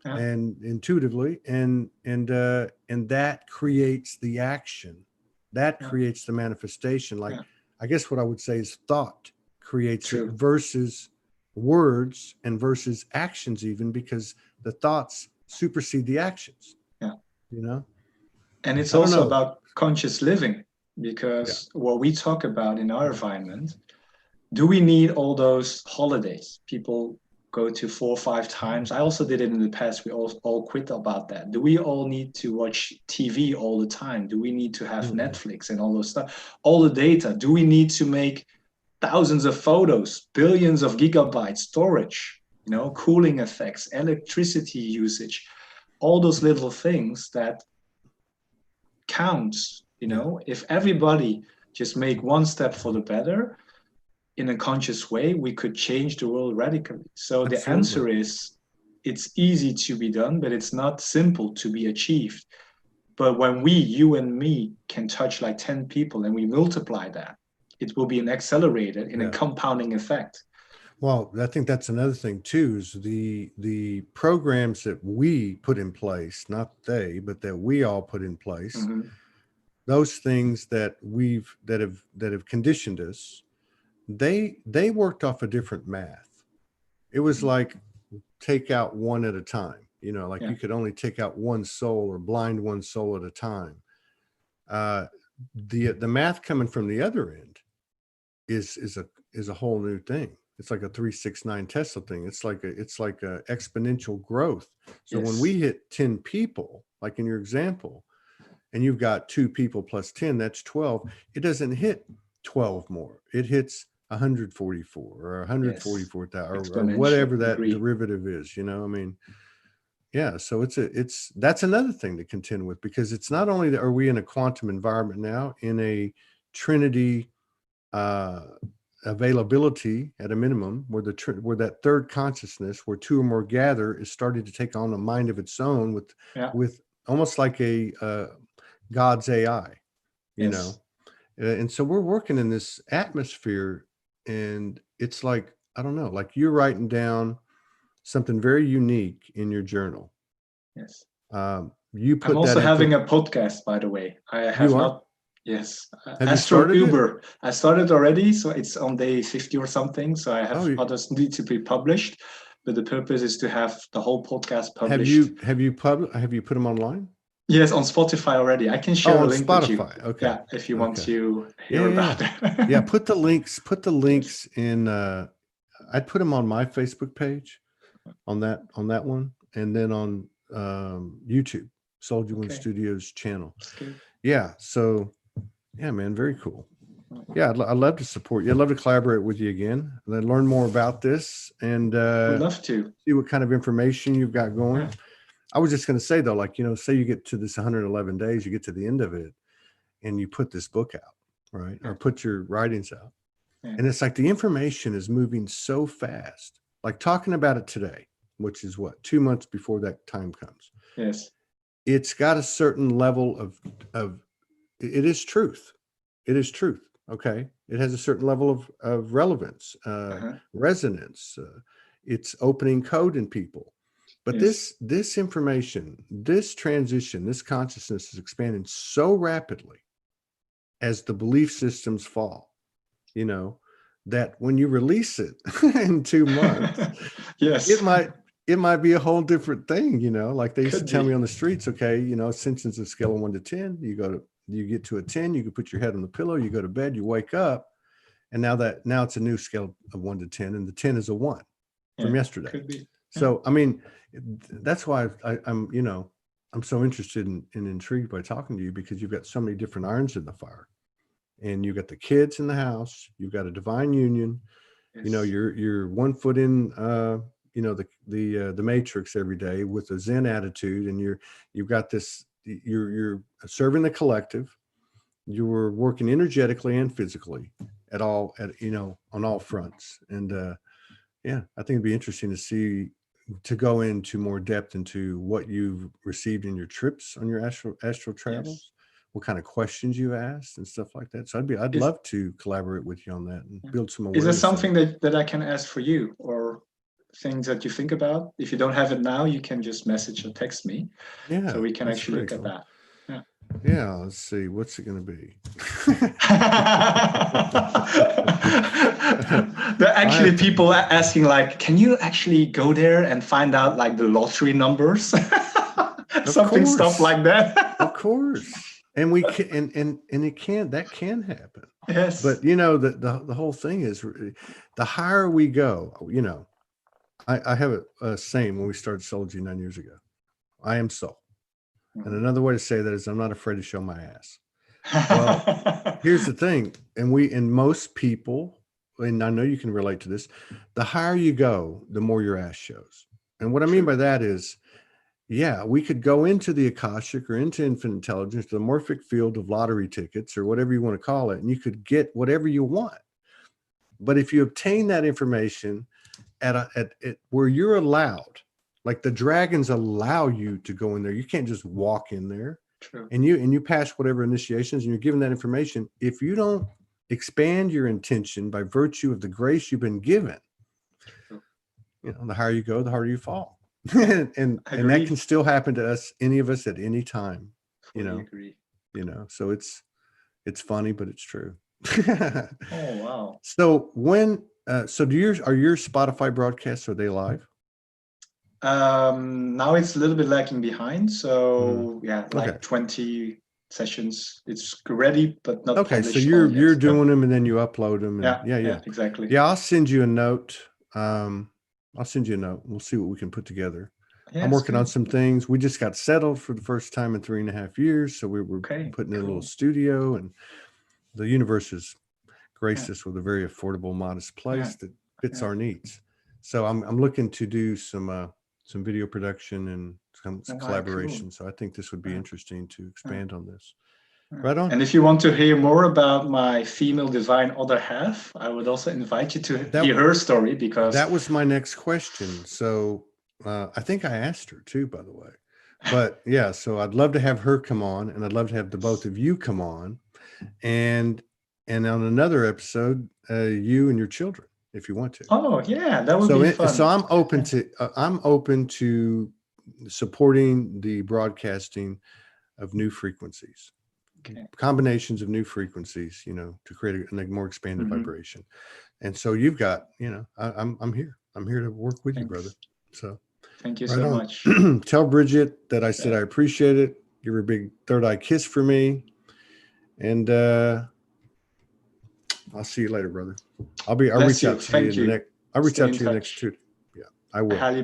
And intuitively, and that creates the action, that creates the manifestation. Like, I guess what I would say is thought creates it versus words and versus actions, even because the thoughts supersede the actions. And it's also about conscious living, because what we talk about in our environment, do we need all those holidays people go to 4 or 5 times? I also did it in the past. We all quit about that. Do we all need to watch TV all the time? Do we need to have Netflix and all those stuff? All the data. Do we need to make thousands of photos, billions of gigabytes storage, cooling effects, electricity usage, all those little things that counts, if everybody just make one step for the better, in a conscious way, we could change the world radically. So the answer is, it's easy to be done, but it's not simple to be achieved. But when you and me can touch like 10 people and we multiply that, it will be an accelerated in a compounding effect. Well, I think that's another thing too, is the programs that we put in place, not they, but that we all put in place, those things that have conditioned us, they worked off a different math. It was like take out one at a time, you could only take out one soul or blind one soul at a time. The math coming from the other end is a whole new thing. It's like a 369 Tesla thing. It's like a exponential growth. So when we hit 10 people, like in your example, and you've got 2 people plus 10, that's 12. It doesn't hit 12 more. It hits 144 or 144,000 or whatever that derivative is, so that's another thing to contend with, because it's not only that are we in a quantum environment now, in a Trinity availability at a minimum, where that third consciousness, where 2 or more gather, is starting to take on a mind of its own with almost like a God's AI, and so we're working in this atmosphere. And it's like, I don't know, like you're writing down something very unique in your journal. Yes. you I'm put that also having info. a podcast, by the way. I have You are? not. Yes, Have you Astral started it? Uber. I started already, so it's on day 50 or something. So I Oh, have others need to be published, but the purpose is to have the whole podcast have published. you put them online? Yes, on Spotify already. I can Oh, share a on link with you. Spotify. Okay. Yeah, if you want Okay. to Yeah, hear yeah, about yeah. it. Yeah, put the links in. I'd put them on my Facebook page, on that one, and then on YouTube, Soldier One Okay. Studios channel. That's good. Yeah. So, yeah, man, very cool. Yeah, I'd love to support you. I'd love to collaborate with you again and then learn more about this and Would love to. see what kind of information you've got going. Yeah. I was just going to say though, like, say you get to this 111 days, you get to the end of it and you put this book out, right? Or put your writings out. Yeah. And it's like the information is moving so fast, like talking about it today, which is what, 2 months before that time comes. Yes. It's got a certain level of it is truth. It is truth. Okay. It has a certain level of relevance, resonance. It's opening code in people. But Yes. this information, this transition, this consciousness is expanding so rapidly as the belief systems fall, that when you release it in 2 months, Yes. it might be a whole different thing, like they used Could to tell be. me on the streets, okay, Ascension's a scale of 1 to 10. You get to a 10, you can put your head on the pillow, you go to bed, you wake up, and now it's a new scale of 1 to 10, and the 10 is a 1 from yesterday. Could be. So, I mean, that's why I'm so interested and intrigued by talking to you, because you've got so many different irons in the fire, and you've got the kids in the house, you've got a divine union, Yes. you're 1 foot in, the matrix every day with a Zen attitude, and you've got this, you're serving the collective, you're working energetically and physically on all fronts. And I think it'd be interesting to go into more depth into what you've received in your trips on your astral travels, what kind of questions you asked and stuff like that. So I'd love to collaborate with you on that and build some awareness. Is there something that I can ask for you, or things that you think about? If you don't have it now, you can just message or text me. Yeah. So we can actually look at that. Yeah, let's see. What's it going to be? There are actually people asking, like, can you actually go there and find out like the lottery numbers? Stuff like that. Of course. And we can, and that can happen. Yes. But the whole thing is, the higher we go, I have a saying when we started Soulgy 9 years ago: I am soul. And another way to say that is, I'm not afraid to show my ass. Well, here's the thing. And most people, and I know you can relate to this, the higher you go, the more your ass shows. And what I mean by that is, we could go into the akashic or into infinite intelligence, the morphic field of lottery tickets or whatever you want to call it, and you could get whatever you want. But if you obtain that information at where you're allowed, like the dragons allow you to go in there, you can't just walk in there. True. And you pass whatever initiations and you're given that information. If you don't expand your intention by virtue of the grace you've been given, the higher you go, the harder you fall. and that can still happen to us, any of us, at any time. Agree. So it's funny, but it's true. Oh wow. So are your Spotify broadcasts, are they live? Now it's a little bit lagging behind, so 20 sessions. It's ready, but not published. So you're doing them and then you upload them. And, yeah, exactly. Yeah, I'll send you a note. We'll see what we can put together. I'm working on some things. We just got settled for the first time in 3.5 years, so we were putting in a little studio, and the universe has graced us with a very affordable, modest place that fits our needs. So I'm looking to do some video production and some collaboration. Cool. So I think this would be interesting to expand on this. Right on. And if you want to hear more about my female divine other half, I would also invite you to hear her story, because that was my next question. So I think I asked her too, by the way. But so I'd love to have her come on, and I'd love to have the both of you come on, and on another episode, you and your children, if you want to. Oh yeah, that would be fun. So I'm open to supporting the broadcasting of new frequencies, Okay. combinations of new frequencies, to create a more expanded vibration. And so you've got, I'm here. I'm here to work with you, brother. So thank you right so on. much. Tell Bridget that I said I appreciate it. Give her a big third eye kiss for me. And I'll see you later, brother. I'll reach out to you in the next. I'll reach out to you next 2. Yeah, I will. I highly